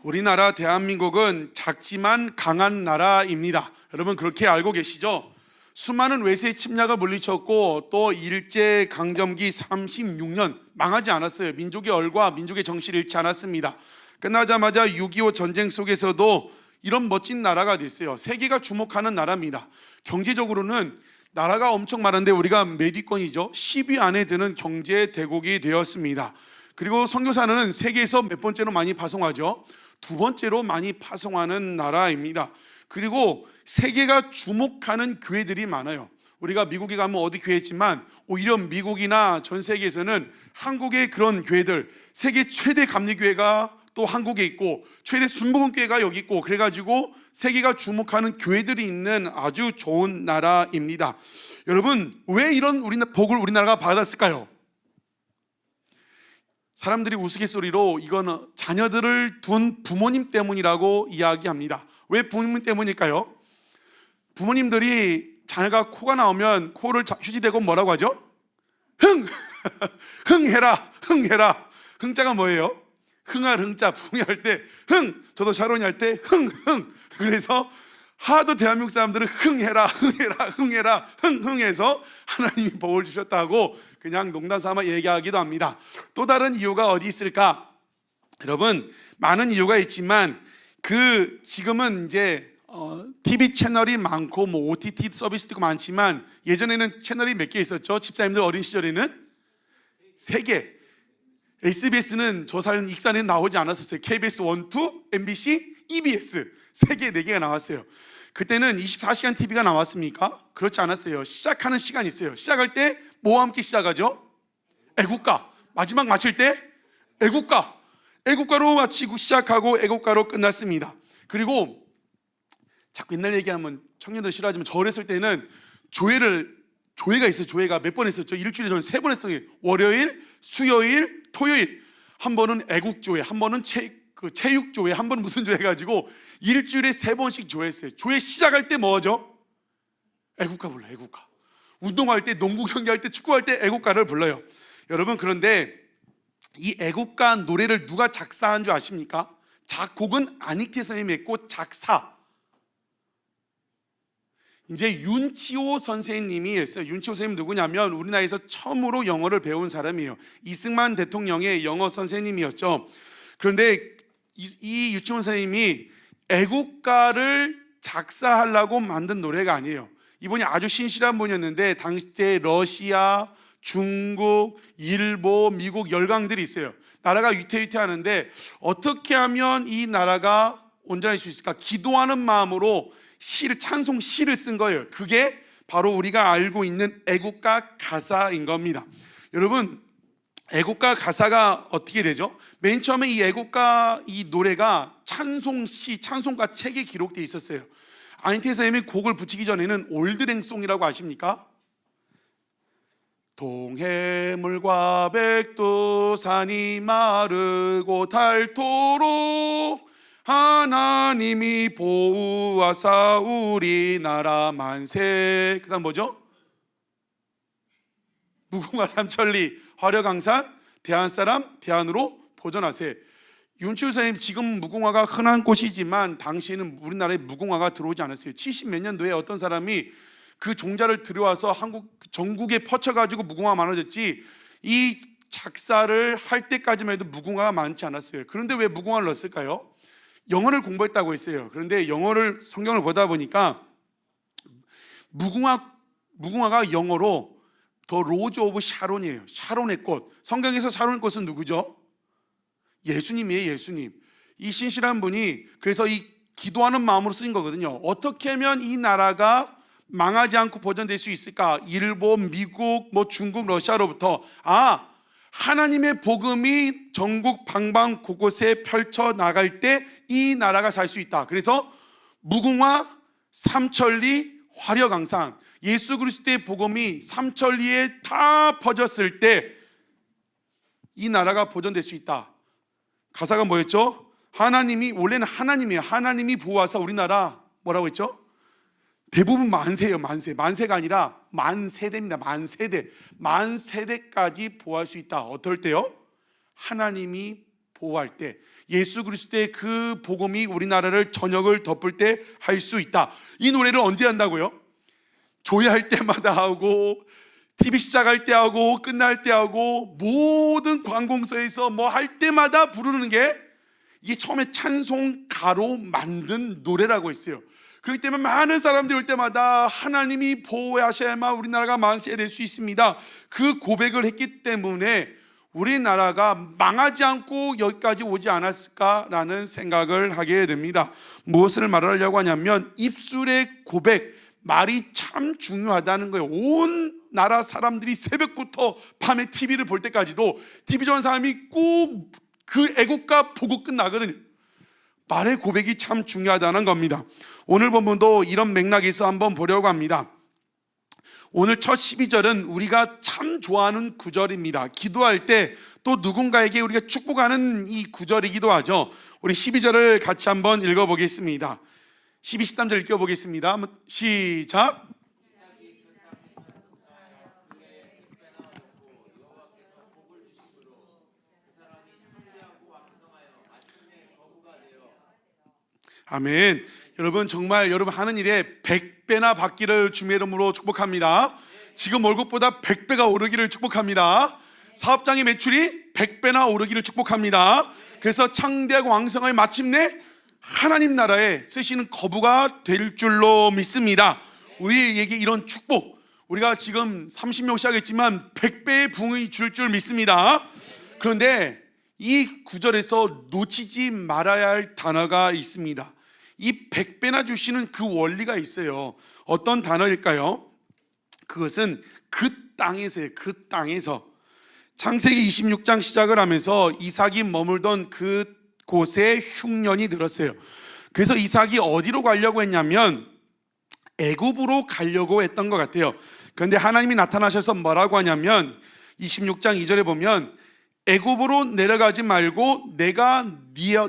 우리나라 대한민국은 작지만 강한 나라입니다. 여러분 그렇게 알고 계시죠? 수많은 외세 침략을 물리쳤고 또 일제강점기 36년 망하지 않았어요. 민족의 얼과 민족의 정신을 잃지 않았습니다. 끝나자마자 6.25 전쟁 속에서도 이런 멋진 나라가 됐어요. 세계가 주목하는 나라입니다. 경제적으로는 나라가 엄청 많은데 우리가 몇 위권이죠? 10위 안에 드는 경제 대국이 되었습니다. 그리고 선교사는 세계에서 몇 번째로 많이 파송하죠? 두 번째로 많이 파송하는 나라입니다. 그리고 세계가 주목하는 교회들이 많아요. 우리가 미국에 가면 어디 교회 있지만 오히려 미국이나 전 세계에서는 한국의 그런 교회들, 세계 최대 감리교회가 또 한국에 있고 최대 순복음교회가 여기 있고 그래가지고 세계가 주목하는 교회들이 있는 아주 좋은 나라입니다. 여러분 왜 이런 복을 우리나라가 받았을까요? 사람들이 우스갯소리로 이건 자녀들을 둔 부모님 때문이라고 이야기합니다. 왜 부모님 때문일까요? 부모님들이 자녀가 코가 나오면 코를 휴지대고 뭐라고 하죠? 흥해라 흥해라. 흥자가 뭐예요? 흥할 흥자, 부흥할 때 흥, 저도 샤론이 할 때 흥. 그래서 하도 대한민국 사람들은 흥해라 흥해서 하나님이 복을 주셨다고 그냥 농담 삼아 얘기하기도 합니다. 또 다른 이유가 어디 있을까? 여러분 많은 이유가 있지만 지금은 이제 TV 채널이 많고 뭐 OTT 서비스도 있고 많지만 예전에는 채널이 몇 개 있었죠? 집사님들 어린 시절에는 3개. SBS는 저 사는 익산에 나오지 않았었어요. KBS 1, 2, MBC, EBS 3개, 4개가 나왔어요. 그때는 24시간 TV가 나왔습니까? 그렇지 않았어요. 시작하는 시간이 있어요. 시작할 때 뭐와 함께 시작하죠? 애국가. 마지막 마칠 때 애국가로 마치고 시작하고 애국가로 끝났습니다. 그리고 자꾸 옛날 얘기하면 청년들 싫어하지만 저 어렸을 때는 조회가 있어요. 조회가 몇 번 했었죠? 일주일에 저는 3번 했어요. 월요일, 수요일, 토요일. 한 번은 애국조회, 한 번은 체육조회, 한 번은 무슨 조회 해가지고 일주일에 3번씩 조회했어요. 조회 시작할 때 뭐죠? 애국가 불러요. 애국가. 운동할 때, 농구 경기할 때, 축구할 때 애국가를 불러요. 여러분 그런데 이 애국가 노래를 누가 작사한 줄 아십니까? 작곡은 안익태 선생님이 했고 작사 이제 윤치호 선생님이 했어요. 윤치호 선생님 누구냐면 우리나라에서 처음으로 영어를 배운 사람이에요. 이승만 대통령의 영어 선생님이었죠. 그런데 이 윤치호 선생님이 애국가를 작사하려고 만든 노래가 아니에요. 이분이 아주 신실한 분이었는데 당시에 러시아, 중국, 일본, 미국 열강들이 있어요. 나라가 위태위태하는데 어떻게 하면 이 나라가 온전할 수 있을까? 기도하는 마음으로 찬송 시를 쓴 거예요. 그게 바로 우리가 알고 있는 애국가 가사인 겁니다. 여러분 애국가 가사가 어떻게 되죠? 맨 처음에 이 애국가 이 노래가 찬송시, 찬송가 책에 기록되어 있었어요. 안익태 선생님이 곡을 붙이기 전에는 올드랭송이라고 아십니까? 동해물과 백두산이 마르고 닳도록 하나님이 보호하사 우리나라 만세. 그 다음 뭐죠? 무궁화 삼천리 화려강산 대한사람 대한으로 보존하세. 윤치호 선생님 지금 무궁화가 흔한 꽃이지만 당시에는 우리나라에 무궁화가 들어오지 않았어요. 70몇 년도에 어떤 사람이 그 종자를 들여와서 한국 전국에 퍼쳐가지고 무궁화가 많아졌지 이 작사를 할 때까지만 해도 무궁화가 많지 않았어요. 그런데 왜 무궁화를 넣었을까요? 영어를 공부했다고 했어요. 그런데 성경을 보다 보니까 무궁화가 영어로 더 로즈 오브 샤론이에요. 샤론의 꽃. 성경에서 샤론의 꽃은 누구죠? 예수님이에요. 예수님. 이 신실한 분이 그래서 이 기도하는 마음으로 쓰인 거거든요. 어떻게 하면 이 나라가 망하지 않고 보존될 수 있을까? 일본, 미국, 중국, 러시아로부터 하나님의 복음이 전국 방방 곳곳에 펼쳐나갈 때 이 나라가 살 수 있다. 그래서 무궁화, 삼천리, 화려강산 예수 그리스도의 복음이 삼천리에 다 퍼졌을 때 이 나라가 보존될 수 있다. 가사가 뭐였죠? 원래는 하나님이에요. 하나님이 보호하사 우리나라 뭐라고 했죠? 대부분 만세예요. 만세가 아니라 만세대입니다. 만세대까지 보호할 수 있다. 어떨 때요? 하나님이 보호할 때. 예수 그리스도의 그 복음이 우리나라를 전역을 덮을 때 할 수 있다. 이 노래를 언제 한다고요? 조회할 때마다 하고, TV 시작할 때 하고, 끝날 때 하고, 모든 관공서에서 뭐 할 때마다 부르는 게 이게 처음에 찬송가로 만든 노래라고 했어요. 그렇기 때문에 많은 사람들이 올 때마다 하나님이 보호하셔야만 우리나라가 만세될 수 있습니다, 그 고백을 했기 때문에 우리나라가 망하지 않고 여기까지 오지 않았을까라는 생각을 하게 됩니다. 무엇을 말하려고 하냐면 입술의 고백, 말이 참 중요하다는 거예요. 온 나라 사람들이 새벽부터 밤에 TV를 볼 때까지도 TV 좋아하는 사람이 꼭 그 애국가 보고 끝나거든요. 말의 고백이 참 중요하다는 겁니다. 오늘 본문도 이런 맥락에서 한번 보려고 합니다. 오늘 첫 12절은 우리가 참 좋아하는 구절입니다. 기도할 때 또 누군가에게 우리가 축복하는 이 구절이기도 하죠. 우리 12절을 같이 한번 읽어보겠습니다. 12, 13절 읽어보겠습니다. 시작. 아멘. 여러분, 정말 여러분 하는 일에 100배나 받기를 주님의 이름으로 축복합니다. 지금 월급보다 100배가 오르기를 축복합니다. 사업장의 매출이 100배나 오르기를 축복합니다. 그래서 창대하고 왕성하게 마침내 하나님 나라에 쓰시는 거부가 될 줄로 믿습니다. 우리에게 이런 축복, 우리가 지금 30명 시작했지만 100배의 부흥이 줄 믿습니다. 그런데 이 구절에서 놓치지 말아야 할 단어가 있습니다. 이 100배나 주시는 그 원리가 있어요. 어떤 단어일까요? 그것은 그 땅에서요. 그 땅에서. 창세기 26장 시작을 하면서 이삭이 머물던 그 곳에 흉년이 들었어요. 그래서 이삭이 어디로 가려고 했냐면 애굽으로 가려고 했던 것 같아요. 그런데 하나님이 나타나셔서 뭐라고 하냐면 26장 2절에 보면 애굽으로 내려가지 말고 내가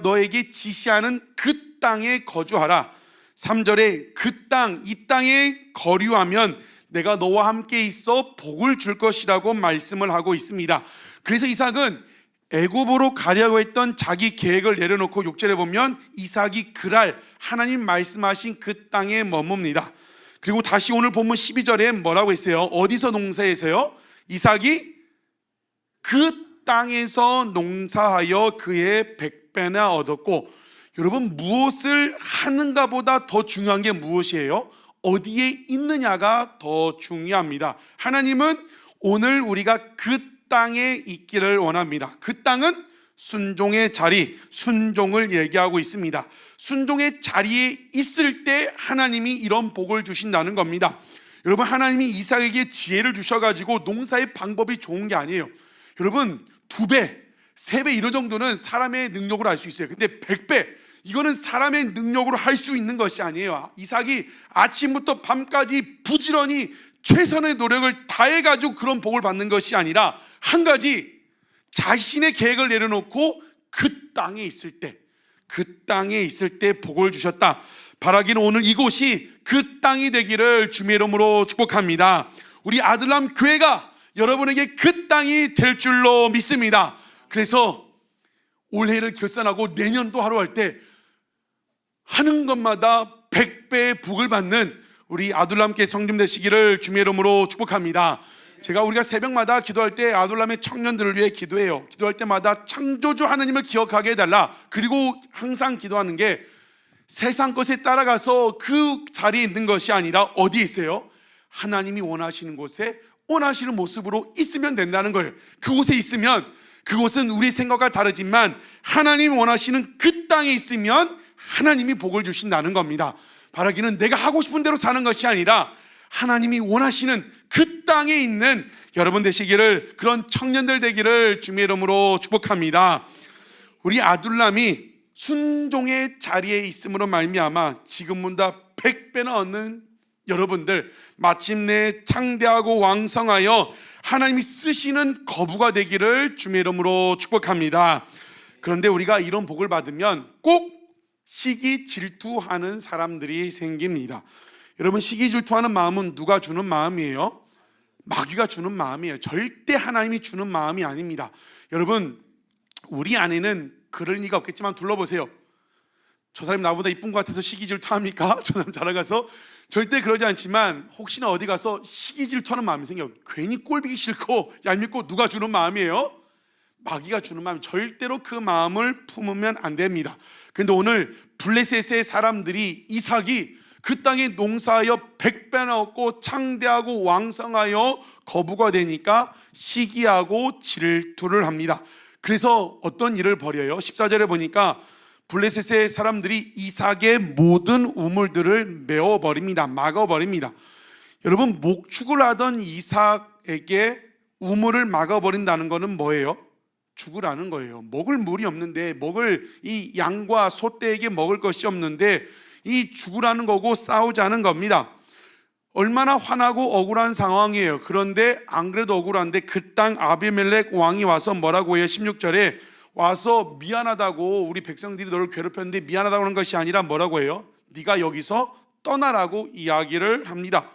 너에게 지시하는 그 땅에 거주하라. 3절에 그 땅, 이 땅에 거류하면 내가 너와 함께 있어 복을 줄 것이라고 말씀을 하고 있습니다. 그래서 이삭은 애굽으로 가려고 했던 자기 계획을 내려놓고 6절에 보면 이삭이 그랄 하나님 말씀하신 그 땅에 머뭅니다. 그리고 다시 오늘 본문 12절에 뭐라고 했어요? 어디서 농사해서요? 이삭이 그 땅에서 농사하여 그의 100배나 얻었고, 여러분 무엇을 하는가 보다 더 중요한 게 무엇이에요? 어디에 있느냐가 더 중요합니다. 하나님은 오늘 우리가 그 땅에 있기를 원합니다. 그 땅은 순종의 자리, 순종을 얘기하고 있습니다. 순종의 자리에 있을 때 하나님이 이런 복을 주신다는 겁니다. 여러분, 하나님이 이삭에게 지혜를 주셔가지고 농사의 방법이 좋은 게 아니에요. 여러분, 2배, 3배 이런 정도는 사람의 능력으로 할 수 있어요. 근데 100배, 이거는 사람의 능력으로 할 수 있는 것이 아니에요. 이삭이 아침부터 밤까지 부지런히 최선의 노력을 다해가지고 그런 복을 받는 것이 아니라 한 가지, 자신의 계획을 내려놓고 그 땅에 있을 때, 그 땅에 있을 때 복을 주셨다. 바라기는 오늘 이곳이 그 땅이 되기를 주님의 이름으로 축복합니다. 우리 아들람 교회가 여러분에게 그 땅이 될 줄로 믿습니다. 그래서 올해를 결산하고 내년도 하루 할 때 하는 것마다 100배의 복을 받는 우리 아둘람께 성림 되시기를 주님의 이름으로 축복합니다. 우리가 새벽마다 기도할 때 아둘람의 청년들을 위해 기도해요. 기도할 때마다 창조주 하나님을 기억하게 해달라. 그리고 항상 기도하는 게 세상 것에 따라가서 그 자리에 있는 것이 아니라 어디에 있어요? 하나님이 원하시는 곳에 원하시는 모습으로 있으면 된다는 거예요. 그곳에 있으면, 그곳은 우리의 생각과 다르지만 하나님이 원하시는 그 땅에 있으면 하나님이 복을 주신다는 겁니다. 바라기는 내가 하고 싶은 대로 사는 것이 아니라 하나님이 원하시는 그 땅에 있는 여러분 되시기를, 그런 청년들 되기를 주님의 이름으로 축복합니다. 우리 아둘람이 순종의 자리에 있음으로 말미암아 지금보다 100배나 얻는 여러분들, 마침내 창대하고 왕성하여 하나님이 쓰시는 거부가 되기를 주님의 이름으로 축복합니다. 그런데 우리가 이런 복을 받으면 꼭 시기 질투하는 사람들이 생깁니다. 여러분, 시기 질투하는 마음은 누가 주는 마음이에요? 마귀가 주는 마음이에요. 절대 하나님이 주는 마음이 아닙니다. 여러분, 우리 안에는 그럴 리가 없겠지만 둘러보세요. 저 사람이 나보다 이쁜 것 같아서 시기 질투합니까? 저 사람 자라가서 절대 그러지 않지만 혹시나 어디 가서 시기 질투하는 마음이 생겨요. 괜히 꼴보기 싫고 얄밉고 누가 주는 마음이에요? 마귀가 주는 마음. 절대로 그 마음을 품으면 안 됩니다. 그런데 오늘 블레셋의 사람들이, 이삭이 그 땅에 농사하여 100배나 얻고 창대하고 왕성하여 거부가 되니까 시기하고 질투를 합니다. 그래서 어떤 일을 벌여요? 14절에 보니까 블레셋의 사람들이 이삭의 모든 우물들을 메워버립니다. 막아버립니다. 여러분, 목축을 하던 이삭에게 우물을 막아버린다는 것은 뭐예요? 죽으라는 거예요. 먹을 물이 없는데, 먹을 이 양과 소떼에게 먹을 것이 없는데 이 죽으라는 거고 싸우자는 겁니다. 얼마나 화나고 억울한 상황이에요. 그런데 안 그래도 억울한데 그 땅 아비멜렉 왕이 와서 뭐라고 해요? 16절에 와서 미안하다고, 우리 백성들이 너를 괴롭혔는데 미안하다고 하는 것이 아니라 뭐라고 해요? 네가 여기서 떠나라고 이야기를 합니다.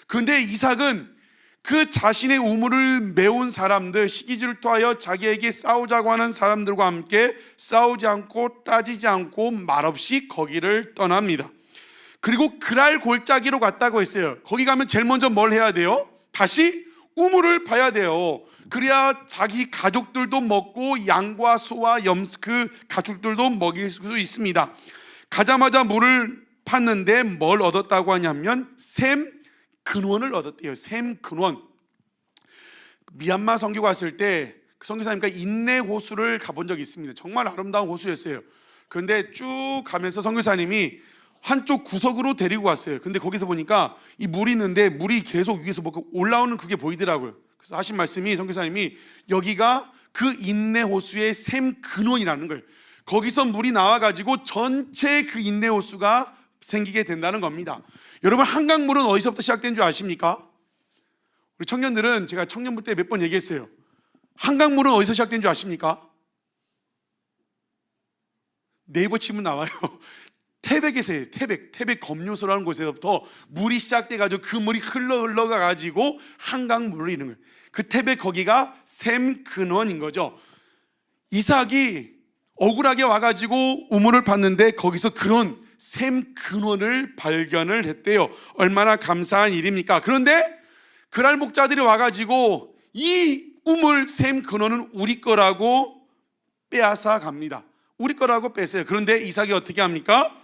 그런데 이삭은 그 자신의 우물을 메운 사람들, 시기질투하여 자기에게 싸우자고 하는 사람들과 함께 싸우지 않고 따지지 않고 말없이 거기를 떠납니다. 그리고 그랄 골짜기로 갔다고 했어요. 거기 가면 제일 먼저 뭘 해야 돼요? 다시 우물을 파야 돼요. 그래야 자기 가족들도 먹고 양과 소와 그 가축들도 먹일 수 있습니다. 가자마자 물을 팠는데 뭘 얻었다고 하냐면 샘 근원을 얻었대요. 샘 근원. 미얀마 선교 갔을 때 그 선교사님과 인내 호수를 가본 적이 있습니다. 정말 아름다운 호수였어요. 그런데 쭉 가면서 선교사님이 한쪽 구석으로 데리고 갔어요. 근데 거기서 보니까 이 물이 있는데 물이 계속 위에서 올라오는 그게 보이더라고요. 그래서 하신 말씀이, 선교사님이 여기가 그 인내 호수의 샘 근원이라는 거예요. 거기서 물이 나와가지고 전체 그 인내 호수가 생기게 된다는 겁니다. 여러분, 한강물은 어디서부터 시작된 줄 아십니까? 우리 청년들은, 제가 청년부 때 몇 번 얘기했어요. 한강물은 어디서 시작된 줄 아십니까? 네이버 치면 나와요. 태백에서 해요. 태백 검요소라는 곳에서부터 물이 시작돼가지고 그 물이 흘러가가지고 한강물을 이루는 거예요. 그 태백, 거기가 샘 근원인 거죠. 이삭이 억울하게 와가지고 우물을 팠는데 거기서 그런 샘 근원을 발견을 했대요. 얼마나 감사한 일입니까? 그런데 그랄 목자들이 와가지고 이 우물 샘 근원은 우리 거라고 빼앗아 갑니다. 우리 거라고 뺐어요. 그런데 이삭이 어떻게 합니까?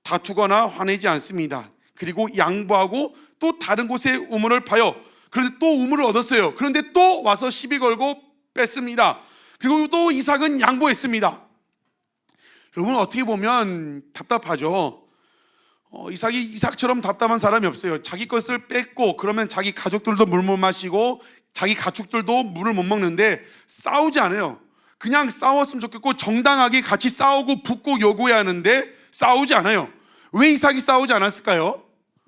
다투거나 화내지 않습니다. 그리고 양보하고 또 다른 곳에 우물을 파요. 그런데 또 우물을 얻었어요. 그런데 또 와서 시비 걸고 뺐습니다. 그리고 또 이삭은 양보했습니다. 여러분, 어떻게 보면 답답하죠. 이삭처럼 답답한 사람이 없어요. 자기 것을 뺐고 그러면 자기 가족들도 물 못 마시고 자기 가축들도 물을 못 먹는데 싸우지 않아요. 그냥 싸웠으면 좋겠고 정당하게 같이 싸우고 붙고 요구해야 하는데 싸우지 않아요. 왜 이삭이 싸우지 않았을까요?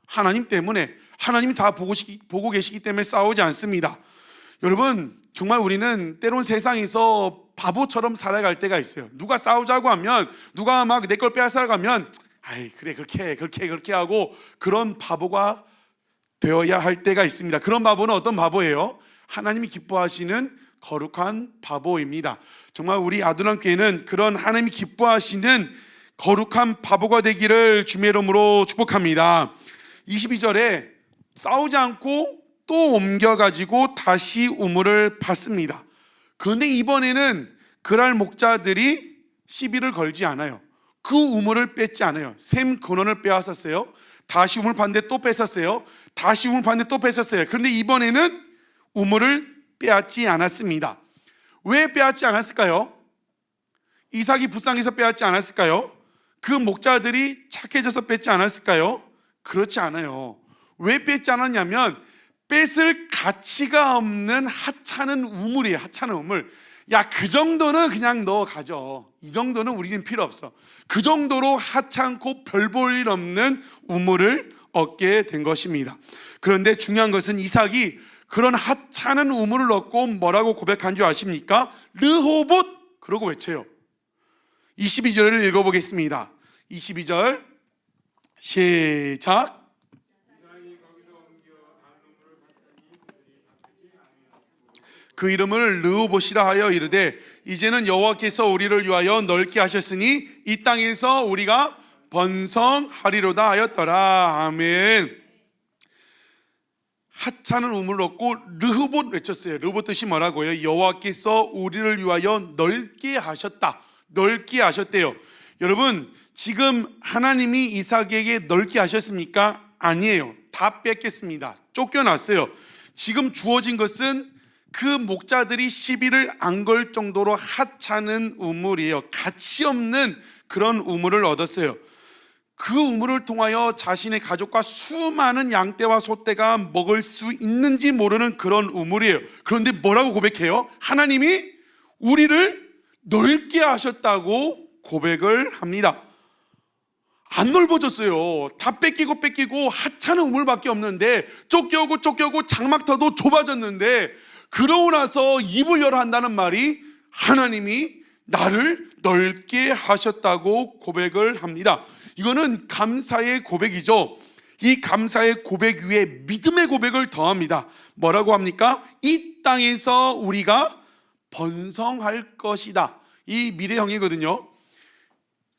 하나님 때문에. 하나님이 다 보고 계시기 때문에 싸우지 않습니다. 여러분, 정말 우리는 때론 세상에서 바보처럼 살아갈 때가 있어요. 누가 싸우자고 하면, 누가 막 내 걸 빼앗아가면 아이 그래 그렇게 하고 그런 바보가 되어야 할 때가 있습니다. 그런 바보는 어떤 바보예요? 하나님이 기뻐하시는 거룩한 바보입니다. 정말 우리 아두람교회는 그런 하나님이 기뻐하시는 거룩한 바보가 되기를 주님의 이름으로 축복합니다. 22절에 싸우지 않고 또 옮겨가지고 다시 우물을 팠습니다. 그런데 이번에는 그랄 목자들이 시비를 걸지 않아요. 그 우물을 뺏지 않아요. 샘 근원을 빼앗았어요. 다시 우물 팠는데 또 뺏었어요. 다시 우물 팠는데 또 뺏었어요. 그런데 이번에는 우물을 빼앗지 않았습니다. 왜 빼앗지 않았을까요? 이삭이 불쌍해서 빼앗지 않았을까요? 그 목자들이 착해져서 뺏지 않았을까요? 그렇지 않아요. 왜 뺏지 않았냐면 뺏을 가치가 없는 하찮은 우물이에요. 하찮은 우물. 야, 그 정도는 그냥 너 가져. 이 정도는 우리는 필요 없어. 그 정도로 하찮고 별 볼 일 없는 우물을 얻게 된 것입니다. 그런데 중요한 것은 이삭이 그런 하찮은 우물을 얻고 뭐라고 고백한 줄 아십니까? 르호봇! 그러고 외쳐요. 22절을 읽어보겠습니다. 22절 시작. 그 이름을 르호봇이라 하여 이르되 이제는 여호와께서 우리를 위하여 넓게 하셨으니 이 땅에서 우리가 번성하리로다 하였더라. 아멘. 하찮은 우물을 얻고 르호봇 외쳤어요. 르호봇 뜻이 뭐라고요? 여호와께서 우리를 위하여 넓게 하셨다. 넓게 하셨대요. 여러분, 지금 하나님이 이삭에게 넓게 하셨습니까? 아니에요. 다 뺏겼습니다. 쫓겨났어요. 지금 주어진 것은 그 목자들이 시비를 안 걸 정도로 하찮은 우물이에요. 가치 없는 그런 우물을 얻었어요. 그 우물을 통하여 자신의 가족과 수많은 양떼와 소떼가 먹을 수 있는지 모르는 그런 우물이에요. 그런데 뭐라고 고백해요? 하나님이 우리를 넓게 하셨다고 고백을 합니다. 안 넓어졌어요. 다 뺏기고 하찮은 우물밖에 없는데 쫓겨오고 장막터도 좁아졌는데, 그러고 나서 입을 열어 한다는 말이 하나님이 나를 넓게 하셨다고 고백을 합니다. 이거는 감사의 고백이죠. 이 감사의 고백 위에 믿음의 고백을 더합니다. 뭐라고 합니까? 이 땅에서 우리가 번성할 것이다. 이 미래형이거든요.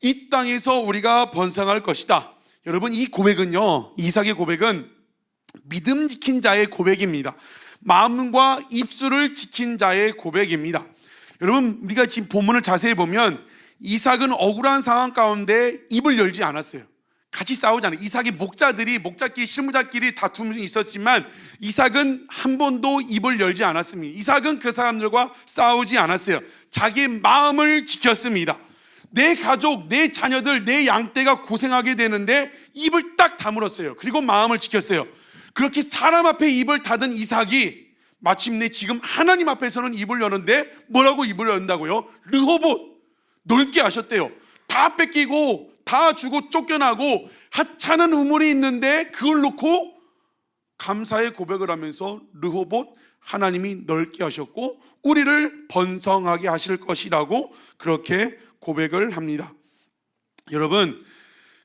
이 땅에서 우리가 번성할 것이다. 여러분, 이 고백은요, 이삭의 고백은 믿음 지킨 자의 고백입니다. 마음과 입술을 지킨 자의 고백입니다. 여러분, 우리가 지금 본문을 자세히 보면 이삭은 억울한 상황 가운데 입을 열지 않았어요. 같이 싸우잖아요. 이삭의 목자끼리 실무자끼리 다툼이 있었지만 이삭은 한 번도 입을 열지 않았습니다. 이삭은 그 사람들과 싸우지 않았어요. 자기 마음을 지켰습니다. 내 가족, 내 자녀들, 내 양떼가 고생하게 되는데 입을 딱 다물었어요. 그리고 마음을 지켰어요. 그렇게 사람 앞에 입을 닫은 이삭이 마침내 지금 하나님 앞에서는 입을 여는데 뭐라고 입을 연다고요? 르호봇, 넓게 하셨대요. 다 뺏기고 다 주고 쫓겨나고 하찮은 우물이 있는데 그걸 놓고 감사의 고백을 하면서 르호봇, 하나님이 넓게 하셨고 우리를 번성하게 하실 것이라고 그렇게 고백을 합니다. 여러분,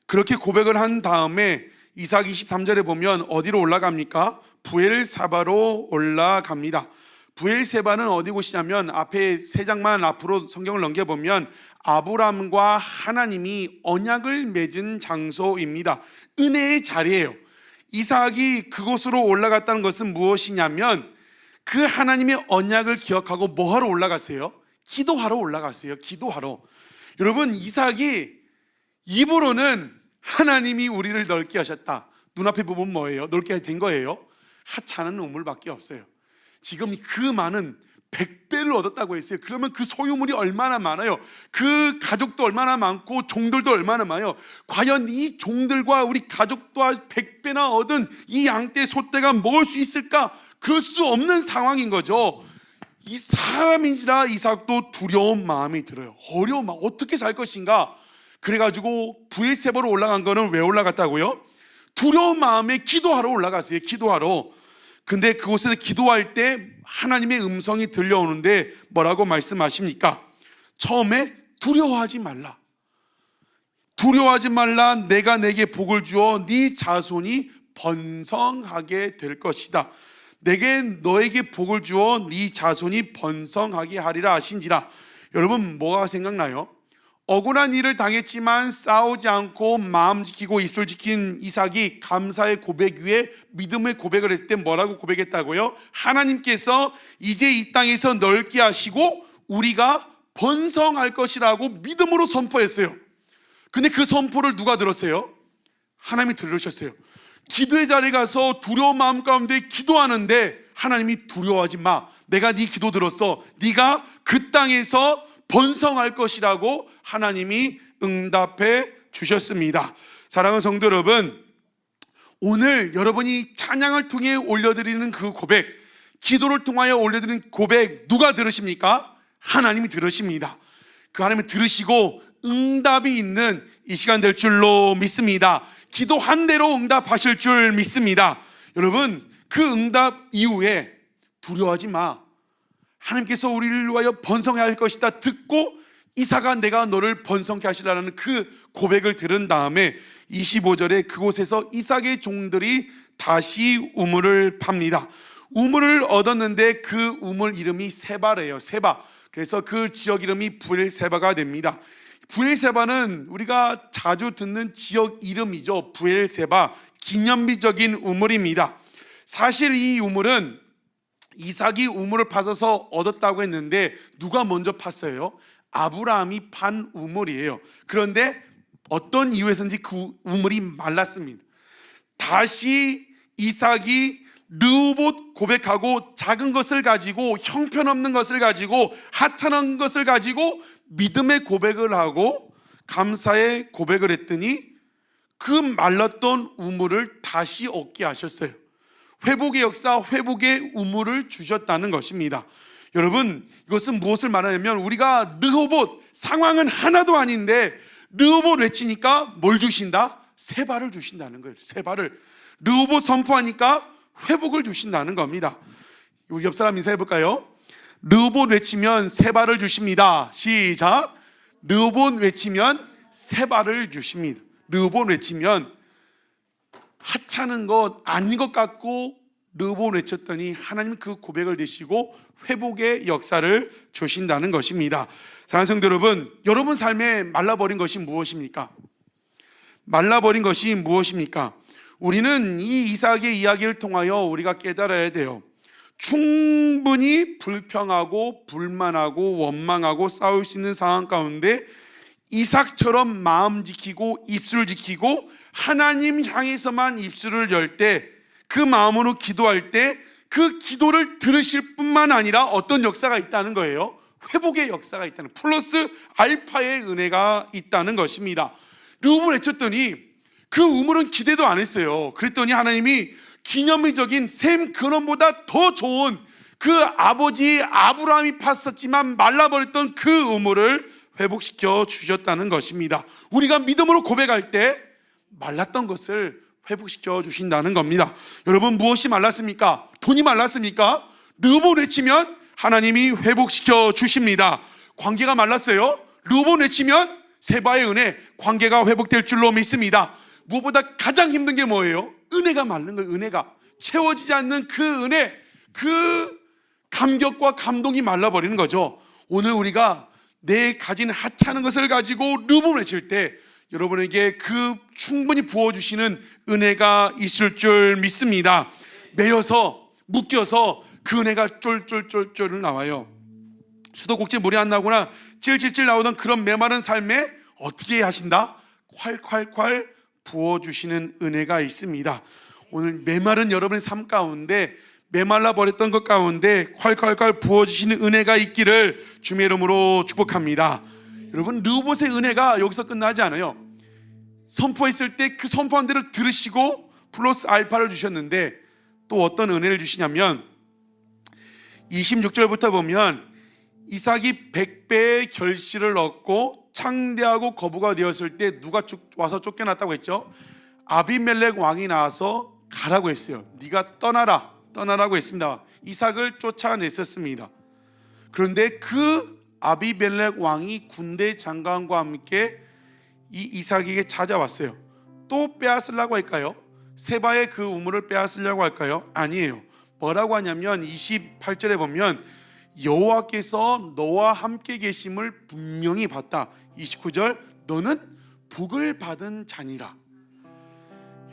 그렇게 고백을 한 다음에 이삭 23절에 보면 어디로 올라갑니까? 부엘세바로 올라갑니다. 부엘세바는 어디 곳이냐면 앞에 세 장만 앞으로 성경을 넘겨보면 아브람과 하나님이 언약을 맺은 장소입니다. 은혜의 자리예요. 이삭이 그곳으로 올라갔다는 것은 무엇이냐면 그 하나님의 언약을 기억하고 뭐하러 올라갔어요? 기도하러 올라갔어요. 기도하러. 여러분, 이삭이 입으로는 하나님이 우리를 넓게 하셨다. 눈앞에 보면 뭐예요? 넓게 된 거예요? 하찮은 우물밖에 없어요. 지금 그 많은 100배를 얻었다고 했어요. 그러면 그 소유물이 얼마나 많아요? 그 가족도 얼마나 많고 종들도 얼마나 많아요? 과연 이 종들과 우리 가족과 100배나 얻은 이 양떼 소떼가 먹을 수 있을까? 그럴 수 없는 상황인 거죠. 이 사람인지라 이삭도 두려운 마음이 들어요. 어려운 마음, 어떻게 살 것인가? 그래가지고 부엘세바로 올라간 거는 왜 올라갔다고요? 두려운 마음에 기도하러 올라갔어요. 기도하러. 근데 그곳에서 기도할 때 하나님의 음성이 들려오는데 뭐라고 말씀하십니까? 처음에 두려워하지 말라. 두려워하지 말라. 내가 내게 복을 주어 네 자손이 번성하게 될 것이다. 너에게 복을 주어 네 자손이 번성하게 하리라 하신지라. 여러분, 뭐가 생각나요? 억울한 일을 당했지만 싸우지 않고 마음 지키고 입술 지킨 이삭이 감사의 고백 위에 믿음의 고백을 했을 때 뭐라고 고백했다고요? 하나님께서 이제 이 땅에서 넓게 하시고 우리가 번성할 것이라고 믿음으로 선포했어요. 근데 그 선포를 누가 들었어요? 하나님이 들으셨어요. 기도의 자리에 가서 두려운 마음 가운데 기도하는데 하나님이 두려워하지 마. 내가 네 기도 들었어. 네가 그 땅에서 번성할 것이라고 하나님이 응답해 주셨습니다. 사랑하는 성도 여러분, 오늘 여러분이 찬양을 통해 올려드리는 그 고백, 기도를 통하여 올려드리는 고백 누가 들으십니까? 하나님이 들으십니다. 그 하나님이 들으시고 응답이 있는 이 시간 될 줄로 믿습니다. 기도한 대로 응답하실 줄 믿습니다. 여러분, 그 응답 이후에 두려워하지 마. 하나님께서 우리를 위하여 번성해야 할 것이다 듣고 이삭아 내가 너를 번성케 하시라는 그 고백을 들은 다음에 25절에 그곳에서 이삭의 종들이 다시 우물을 팝니다. 우물을 얻었는데 그 우물 이름이 세바래요. 세바. 그래서 그 지역 이름이 브엘세바가 됩니다. 브엘세바는 우리가 자주 듣는 지역 이름이죠. 브엘세바, 기념비적인 우물입니다. 사실 이 우물은 이삭이 우물을 파서 얻었다고 했는데 누가 먼저 팠어요? 아브라함이 판 우물이에요. 그런데 어떤 이유에서인지 그 우물이 말랐습니다. 다시 이삭이 르호봇 고백하고 작은 것을 가지고 형편없는 것을 가지고 하찮은 것을 가지고 믿음의 고백을 하고 감사의 고백을 했더니 그 말랐던 우물을 다시 얻게 하셨어요. 회복의 역사, 회복의 우물을 주셨다는 것입니다. 여러분, 이것은 무엇을 말하냐면 우리가 르호봇 상황은 하나도 아닌데 르호봇 외치니까 뭘 주신다? 세바를 주신다는 거예요. 세바를. 르호봇 선포하니까 회복을 주신다는 겁니다. 옆 사람 인사해 볼까요? 르호봇 외치면 세바를 주십니다. 시작. 르호봇 외치면 세바를 주십니다. 르호봇 외치면 하찮은 것 아닌 것 같고 르호봇 외쳤더니 하나님 그 고백을 드시고 회복의 역사를 주신다는 것입니다. 사랑하는 성도 여러분, 여러분 삶에 말라버린 것이 무엇입니까? 말라버린 것이 무엇입니까? 우리는 이 이삭의 이야기를 통하여 우리가 깨달아야 돼요. 충분히 불평하고 불만하고 원망하고 싸울 수 있는 상황 가운데 이삭처럼 마음 지키고 입술 지키고 하나님 향해서만 입술을 열 때, 그 마음으로 기도할 때 그 기도를 들으실 뿐만 아니라 어떤 역사가 있다는 거예요? 회복의 역사가 있다는, 플러스 알파의 은혜가 있다는 것입니다. 르호봇 외쳤더니 그 우물은 기대도 안 했어요. 그랬더니 하나님이 기념비적인 샘 근원보다 더 좋은 그 아버지 아브라함이 팠었지만 말라버렸던 그 우물을 회복시켜 주셨다는 것입니다. 우리가 믿음으로 고백할 때 말랐던 것을 회복시켜 주신다는 겁니다. 여러분, 무엇이 말랐습니까? 돈이 말랐습니까? 르호봇 외치면 하나님이 회복시켜 주십니다. 관계가 말랐어요? 르호봇 외치면 세바의 은혜, 관계가 회복될 줄로 믿습니다. 무엇보다 가장 힘든 게 뭐예요? 은혜가 마른 거예요. 은혜가 채워지지 않는 그 은혜, 그 감격과 감동이 말라버리는 거죠. 오늘 우리가 내 가진 하찮은 것을 가지고 르호봇 외칠 때 여러분에게 그 충분히 부어주시는 은혜가 있을 줄 믿습니다. 매여서 묶여서 그 은혜가 쫄쫄쫄쫄 나와요. 수도꼭지 물이 안 나거나 찔찔찔 나오던 그런 메마른 삶에 어떻게 하신다? 콸콸콸 부어주시는 은혜가 있습니다. 오늘 메마른 여러분의 삶 가운데, 메말라 버렸던 것 가운데 콸콸콸 부어주시는 은혜가 있기를 주님의 이름으로 축복합니다. 여러분, 르호봇의 은혜가 여기서 끝나지 않아요. 선포했을 때 그 선포한 대로 들으시고 플러스 알파를 주셨는데 또 어떤 은혜를 주시냐면 26절부터 보면 이삭이 100배의 결실을 얻고 창대하고 거부가 되었을 때 누가 와서 쫓겨났다고 했죠? 아비멜렉 왕이 나와서 가라고 했어요. 네가 떠나라고 했습니다. 이삭을 쫓아냈었습니다. 그런데 그 아비멜렉 왕이 군대 장관과 함께 이 이삭에게 찾아왔어요. 또 빼앗으려고 할까요? 세바의 그 우물을 빼앗으려고 할까요? 아니에요. 뭐라고 하냐면 28절에 보면 여호와께서 너와 함께 계심을 분명히 봤다. 29절, 너는 복을 받은 자니라.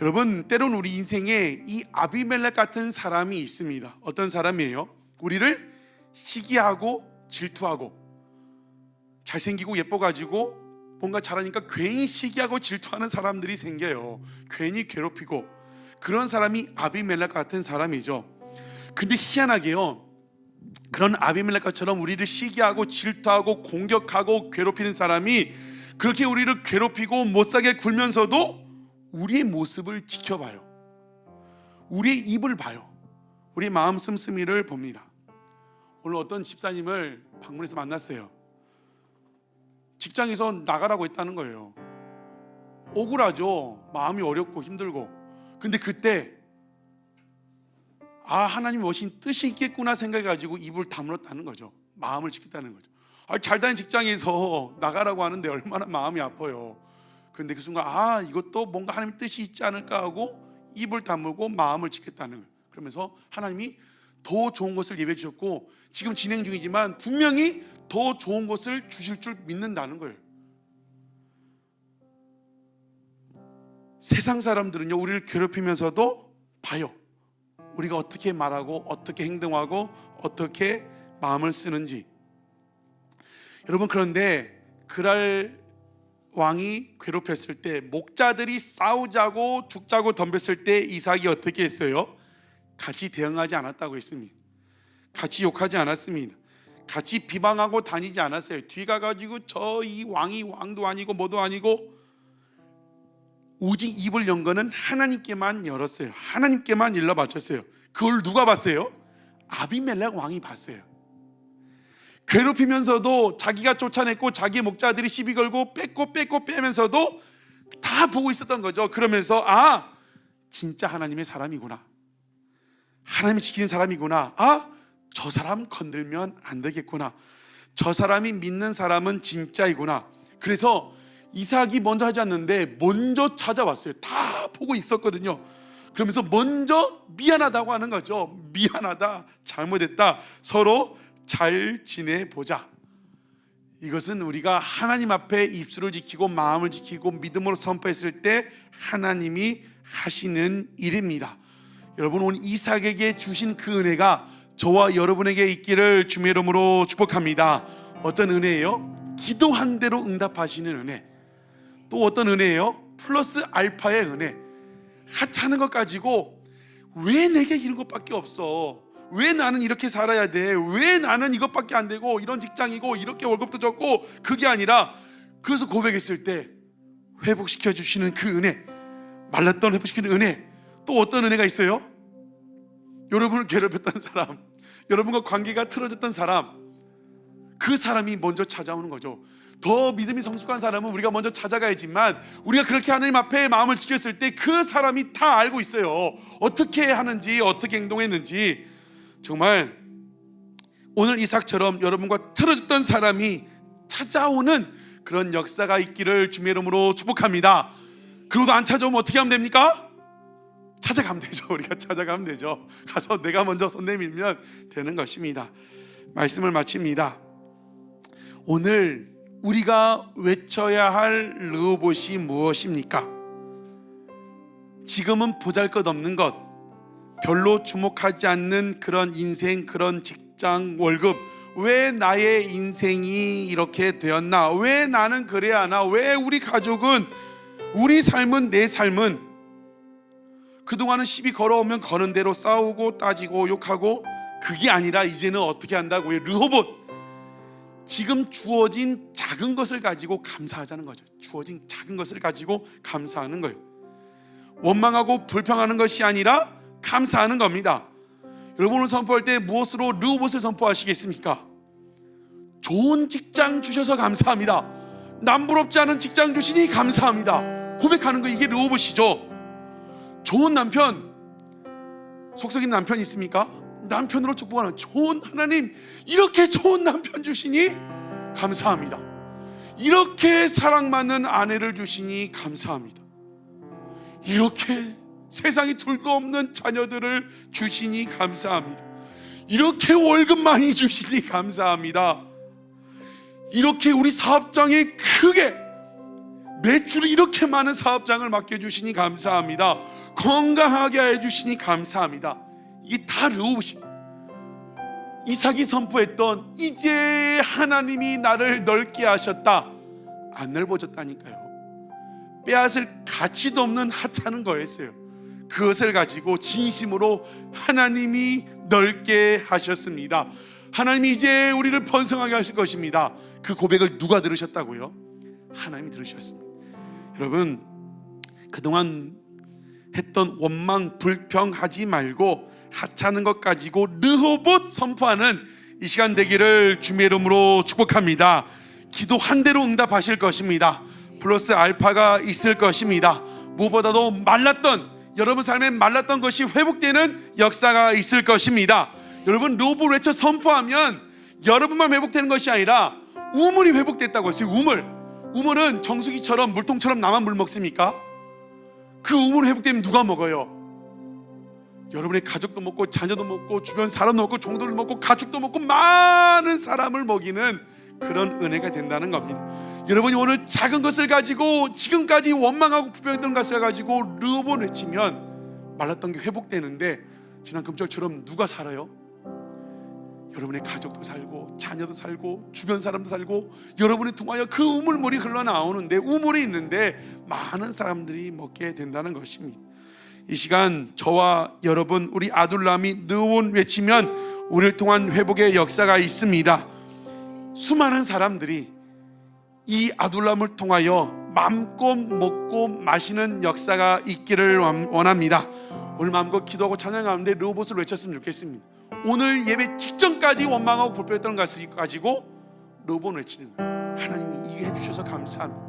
여러분, 때론 우리 인생에 이 아비멜렉 같은 사람이 있습니다. 어떤 사람이에요? 우리를 시기하고 질투하고, 잘생기고 예뻐가지고 뭔가 잘하니까 괜히 시기하고 질투하는 사람들이 생겨요. 괜히 괴롭히고. 그런 사람이 아비멜렉 같은 사람이죠. 근데 희한하게요, 그런 아비멜렉처럼 우리를 시기하고 질투하고 공격하고 괴롭히는 사람이 그렇게 우리를 괴롭히고 못사게 굴면서도 우리의 모습을 지켜봐요. 우리의 입을 봐요. 우리의 마음 씀씀이를 봅니다. 오늘 어떤 집사님을 방문해서 만났어요. 직장에서 나가라고 했다는 거예요. 억울하죠. 마음이 어렵고 힘들고. 근데 그때 하나님이 무엇인 뜻이 있겠구나 생각해가지고 입을 다물었다는 거죠. 마음을 지켰다는 거죠. 잘 다니는 직장에서 나가라고 하는데 얼마나 마음이 아파요. 그런데 그 순간 이것도 뭔가 하나님의 뜻이 있지 않을까 하고 입을 다물고 마음을 지켰다는 거예요. 그러면서 하나님이 더 좋은 것을 예배해 주셨고 지금 진행 중이지만 분명히 더 좋은 것을 주실 줄 믿는다는 거예요. 세상 사람들은요, 우리를 괴롭히면서도 봐요. 우리가 어떻게 말하고 어떻게 행동하고 어떻게 마음을 쓰는지. 여러분, 그런데 그랄 왕이 괴롭혔을 때, 목자들이 싸우자고 죽자고 덤볐을 때 이삭이 어떻게 했어요? 같이 대응하지 않았다고 했습니다. 같이 욕하지 않았습니다. 같이 비방하고 다니지 않았어요. 뒤 가가지고 저 이 왕이 왕도 아니고 뭐도 아니고, 오직 입을 연 거는 하나님께만 열었어요. 하나님께만 일러 바쳤어요. 그걸 누가 봤어요? 아비멜렉 왕이 봤어요. 괴롭히면서도 자기가 쫓아냈고 자기 목자들이 시비 걸고 뺏고 빼면서도 다 보고 있었던 거죠. 그러면서 아, 진짜 하나님의 사람이구나, 하나님이 지키는 사람이구나, 아, 저 사람 건들면 안 되겠구나, 저 사람이 믿는 사람은 진짜이구나. 그래서 이삭이 먼저 하지 않는데 먼저 찾아왔어요. 다 보고 있었거든요. 그러면서 먼저 미안하다고 하는 거죠. 미안하다, 잘못했다, 서로 잘 지내보자. 이것은 우리가 하나님 앞에 입술을 지키고 마음을 지키고 믿음으로 선포했을 때 하나님이 하시는 일입니다. 여러분, 오늘 이삭에게 주신 그 은혜가 저와 여러분에게 있기를 주의 이름으로 축복합니다. 어떤 은혜예요? 기도한 대로 응답하시는 은혜. 또 어떤 은혜예요? 플러스 알파의 은혜. 하찮은 것 가지고 왜 내게 이런 것밖에 없어, 왜 나는 이렇게 살아야 돼, 왜 나는 이것밖에 안 되고 이런 직장이고 이렇게 월급도 적고, 그게 아니라 그래서 고백했을 때 회복시켜 주시는 그 은혜, 말랐던 회복시키는 은혜. 또 어떤 은혜가 있어요? 여러분을 괴롭혔던 사람, 여러분과 관계가 틀어졌던 사람, 그 사람이 먼저 찾아오는 거죠. 더 믿음이 성숙한 사람은 우리가 먼저 찾아가야지만, 우리가 그렇게 하나님 앞에 마음을 지켰을 때 그 사람이 다 알고 있어요. 어떻게 하는지, 어떻게 행동했는지. 정말 오늘 이삭처럼 여러분과 틀어졌던 사람이 찾아오는 그런 역사가 있기를 주의 이름으로 축복합니다. 그러고도 안 찾아오면 어떻게 하면 됩니까? 찾아가면 되죠. 우리가 찾아가면 되죠. 가서 내가 먼저 손 내밀면 되는 것입니다. 말씀을 마칩니다. 오늘 우리가 외쳐야 할 르호봇이 무엇입니까? 지금은 보잘것없는 것, 별로 주목하지 않는 그런 인생, 그런 직장, 월급, 왜 나의 인생이 이렇게 되었나, 왜 나는 그래야 하나, 왜 우리 가족은, 우리 삶은, 내 삶은, 그동안은 시비 걸어오면 거는 대로 싸우고 따지고 욕하고, 그게 아니라 이제는 어떻게 한다고요? 르호봇, 지금 주어진 작은 것을 가지고 감사하자는 거죠. 주어진 작은 것을 가지고 감사하는 거예요. 원망하고 불평하는 것이 아니라 감사하는 겁니다. 여러분을 선포할 때 무엇으로 르호봇을 선포하시겠습니까? 좋은 직장 주셔서 감사합니다. 남부럽지 않은 직장 주시니 감사합니다. 고백하는 거, 이게 르호봇이죠. 좋은 남편, 속썩인 남편 있습니까? 남편으로 축복하는, 좋은 하나님, 이렇게 좋은 남편 주시니 감사합니다. 이렇게 사랑받는 아내를 주시니 감사합니다. 이렇게 세상에 둘도 없는 자녀들을 주시니 감사합니다. 이렇게 월급 많이 주시니 감사합니다. 이렇게 우리 사업장에 크게 매출이 이렇게 많은 사업장을 맡겨주시니 감사합니다. 건강하게 해주시니 감사합니다. 이게 다 르호봇이, 이삭이 선포했던 이제 하나님이 나를 넓게 하셨다, 안 넓어졌다니까요. 빼앗을 가치도 없는 하찮은 거였어요. 그것을 가지고 진심으로 하나님이 넓게 하셨습니다. 하나님이 이제 우리를 번성하게 하실 것입니다. 그 고백을 누가 들으셨다고요? 하나님이 들으셨습니다. 여러분, 그동안 했던 원망 불평하지 말고 하찮은 것 가지고 르호봇 선포하는 이 시간 되기를 주의 이름으로 축복합니다. 기도 한 대로 응답하실 것입니다. 플러스 알파가 있을 것입니다. 무엇보다도 말랐던, 여러분 삶에 말랐던 것이 회복되는 역사가 있을 것입니다. 여러분, 르호봇 외쳐 선포하면 여러분만 회복되는 것이 아니라 우물이 회복됐다고 했어요. 우물은 정수기처럼 물통처럼 나만 물 먹습니까? 그 우물 회복되면 누가 먹어요? 여러분의 가족도 먹고 자녀도 먹고 주변 사람도 먹고 종들도 먹고 가축도 먹고 많은 사람을 먹이는 그런 은혜가 된다는 겁니다. 여러분이 오늘 작은 것을 가지고 지금까지 원망하고 불평했던 것을 가지고 르호보암 외치면 말랐던 게 회복되는데, 지난 금절처럼 누가 살아요? 여러분의 가족도 살고 자녀도 살고 주변 사람도 살고 여러분을 통하여 그 우물물이 흘러나오는데, 우물이 있는데 많은 사람들이 먹게 된다는 것입니다. 이 시간 저와 여러분, 우리 아둘람이 르호보암 외치면 우리를 통한 회복의 역사가 있습니다. 수많은 사람들이 이 아둘람을 통하여 맘껏 먹고 마시는 역사가 있기를 원합니다. 오늘 마음껏 기도하고 찬양하는데 르호봇을 외쳤으면 좋겠습니다. 오늘 예배 직전까지 원망하고 불평했던 것을 가지고 르호봇 외치는 거예요. 하나님이 이게 해주셔서 감사합니다.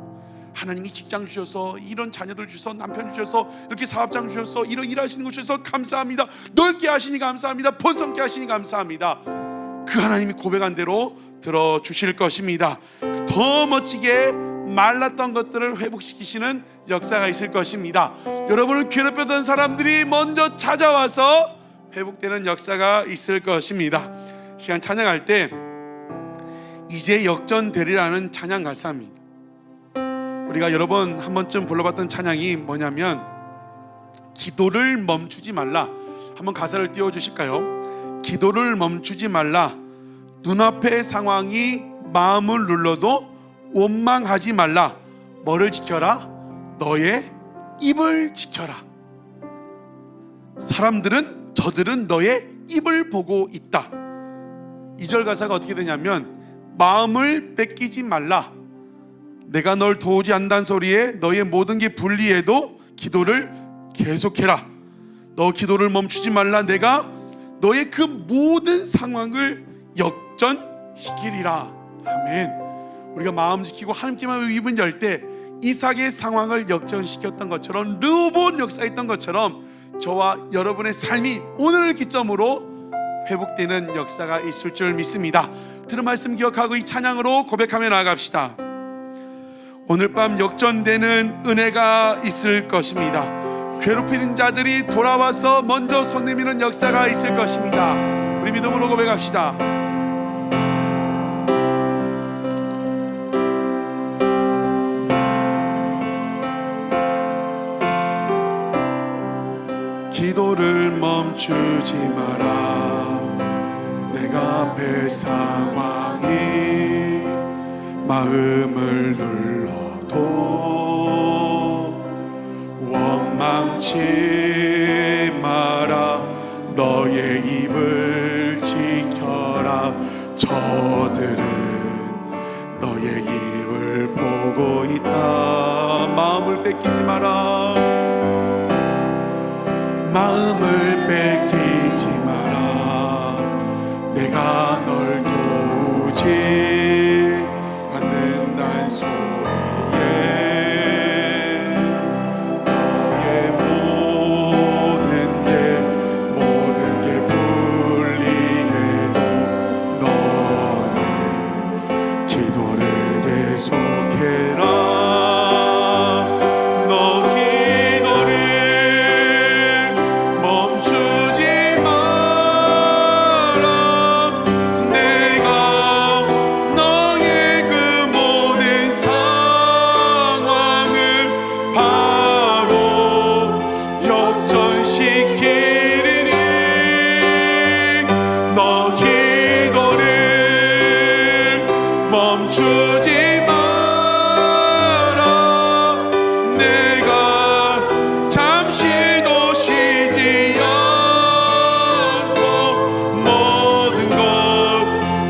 하나님이 직장 주셔서, 이런 자녀들 주셔서, 남편 주셔서, 이렇게 사업장 주셔서, 이런 일할 수 있는 것 주셔서 감사합니다. 넓게 하시니 감사합니다. 번성케 하시니 감사합니다. 그 하나님이 고백한 대로 들어주실 것입니다. 더 멋지게 말랐던 것들을 회복시키시는 역사가 있을 것입니다. 여러분을 괴롭혔던 사람들이 먼저 찾아와서 회복되는 역사가 있을 것입니다. 시간 찬양할 때 이제 역전되리라는 찬양 가사입니다. 우리가 여러 번 한 번쯤 불러봤던 찬양이 뭐냐면 기도를 멈추지 말라. 한번 가사를 띄워주실까요? 기도를 멈추지 말라. 눈앞의 상황이 마음을 눌러도 원망하지 말라. 뭐를 지켜라? 너의 입을 지켜라. 사람들은, 저들은 너의 입을 보고 있다. 2절 가사가 어떻게 되냐면 마음을 뺏기지 말라. 내가 널 도우지 않는다는 소리에 너의 모든 게 불리해도 기도를 계속해라. 너 기도를 멈추지 말라. 내가 너의 그 모든 상황을 역전시키리라. 아멘. 우리가 마음 지키고 하나님께만 입을 열 때 이삭의 상황을 역전시켰던 것처럼, 르호보암 역사했던 것처럼 저와 여러분의 삶이 오늘을 기점으로 회복되는 역사가 있을 줄 믿습니다. 들은 말씀 기억하고 이 찬양으로 고백하며 나아갑시다. 오늘 밤 역전되는 은혜가 있을 것입니다. 괴롭히는 자들이 돌아와서 먼저 손 내미는 역사가 있을 것입니다. 우리 믿음으로 고백합시다. 기도를 멈추지 마라. 내가 앞에 상황이 마음을 눌러도 원망치 마라. 너의 입을 지켜라. 저들은 너의 입을 보고 있다. 마음을 뺏기지 마라. 마음을 뺏기지 마라. 내가 널 도우지 않는다는 소리에 너의 모든 게 불리해도 너는 기도를 계속해라. 멈추지 마라. 내가 잠시도 쉬지 않고 모든 것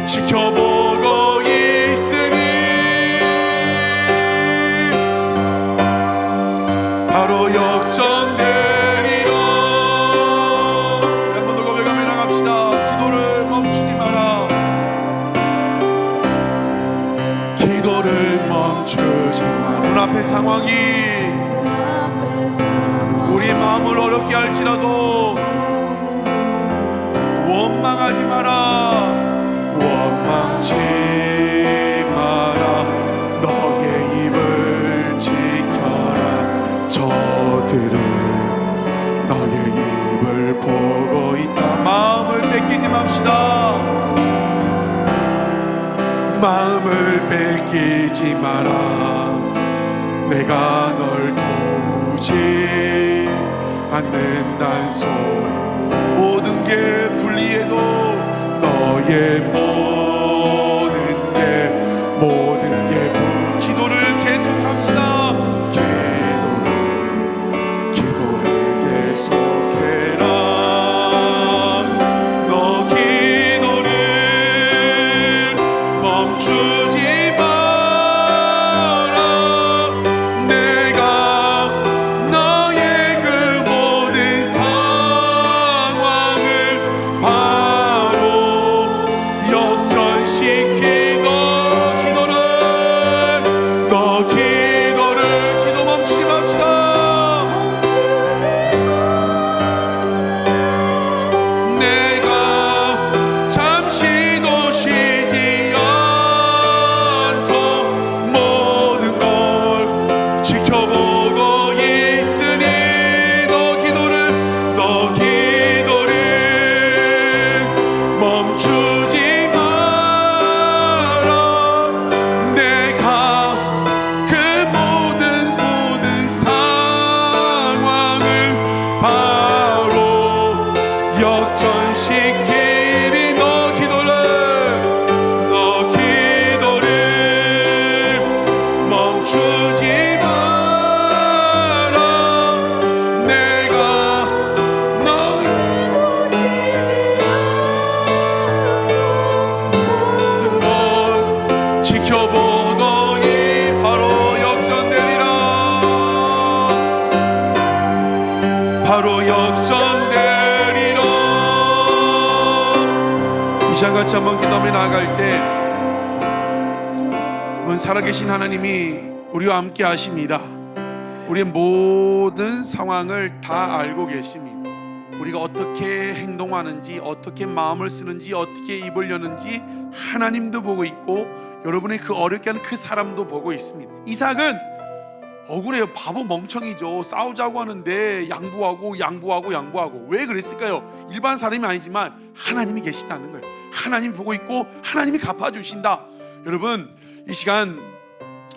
지켜보고 있으니 바로 역전되리라. 한 번 더 고백하며 나갑시다. 기도를 멈추지 마라. 기도를 멈추지 마. 눈앞의 상황이 우리 마음을 어렵게 할지라도 원망하지 마라. 원망치 마라. 너의 입을 지켜라. 저들은 너의 입을 널 보고 있다. 마음을 뺏기지 맙시다. 마음을 뺏기지 마라. 내가 널 도우지 않는단 소리. 모든 게 불리해도 너의 모든 게 기도를 계속합시다. 기도를 계속해라. 너 기도를 멈추지 마라. 내가 너의 그 모든 상황을 바로 역전시키고 기도 멈추지 맙시다. 내가 잠시도 쉬지 않고 모든 걸 지켜보고 있으니 너 기도를 멈추지 마라. 내가 그 모든 상황을 바로 역전시키니 너 기도를 멈추지 마라. 내가 너의 모든 걸 지켜보더니 바로 역전되리라. 이 시간같이 한번 기도하며 나아갈 때 살아계신 하나님이 우리와 함께 하십니다. 우리의 모든 상황을 다 알고 계십니다. 우리가 어떻게 행동하는지, 어떻게 마음을 쓰는지, 어떻게 입을 여는지 하나님도 보고 있고 여러분의 그 어렵게 하는 그 사람도 보고 있습니다. 이삭은 억울해요. 바보 멍청이죠. 싸우자고 하는데 양보하고 왜 그랬을까요? 일반 사람이 아니지만 하나님이 계시다는 거예요. 하나님이 보고 있고 하나님이 갚아주신다. 여러분, 이 시간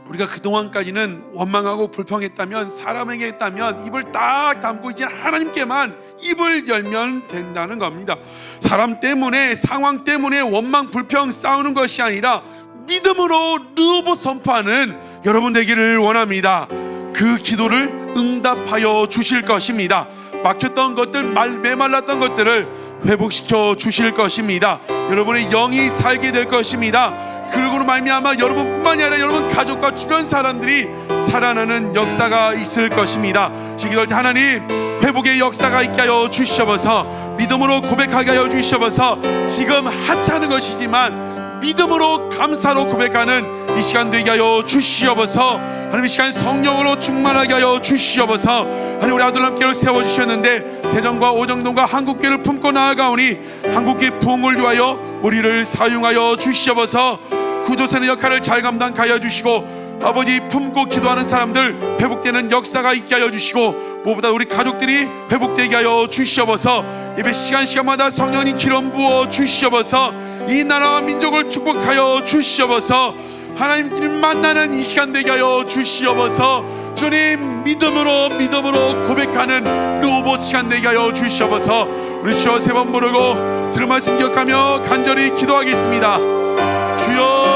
우리가 그동안까지는 원망하고 불평했다면, 사람에게 했다면 입을 딱 담고 이제 하나님께만 입을 열면 된다는 겁니다. 사람 때문에, 상황 때문에 원망 불평 싸우는 것이 아니라 믿음으로 르호봇 선포하는 여러분 되기를 원합니다. 그 기도를 응답하여 주실 것입니다. 막혔던 것들, 메말랐던 것들을 회복시켜 주실 것입니다. 여러분의 영이 살게 될 것입니다. 그리고 말미암아 여러분뿐만이 아니라 여러분 가족과 주변 사람들이 살아나는 역사가 있을 것입니다. 기도할 때 하나님, 회복의 역사가 있게 하여 주시옵소서. 믿음으로 고백하게 하여 주시옵소서. 지금 하찮은 것이지만 믿음으로 감사로 고백하는 이 시간 되게 하여 주시옵소서. 하나님, 이 시간 성령으로 충만하게 하여 주시옵소서. 하나님, 우리 아들람께를 세워주셨는데 대전과 오정동과 한국교회를 품고 나아가오니 한국교회 부흥을 위하여 우리를 사용하여 주시옵소서. 구조선의 역할을 잘 감당하여 주시고 아버지, 품고 기도하는 사람들 회복되는 역사가 있게 하여 주시고 무엇보다 우리 가족들이 회복되게 하여 주시옵소서. 예배 시간마다 성령님 기름 부어 주시옵소서. 이 나라와 민족을 축복하여 주시옵소서. 하나님님 만나는 이 시간 되게 하여 주시옵소서. 주님, 믿음으로 고백하는 르호봇 시간 되게 하여 주시옵소서. 우리 주여 세 번 부르고 들은 말씀 기억하며 간절히 기도하겠습니다. 주여,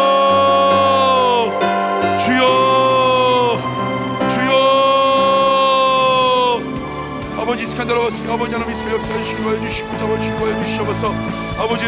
아버지, 스칸달로스 아버지 하나님, 역사해 주시고 해주시고 잡아주시고 해주시옵소서. 아버지,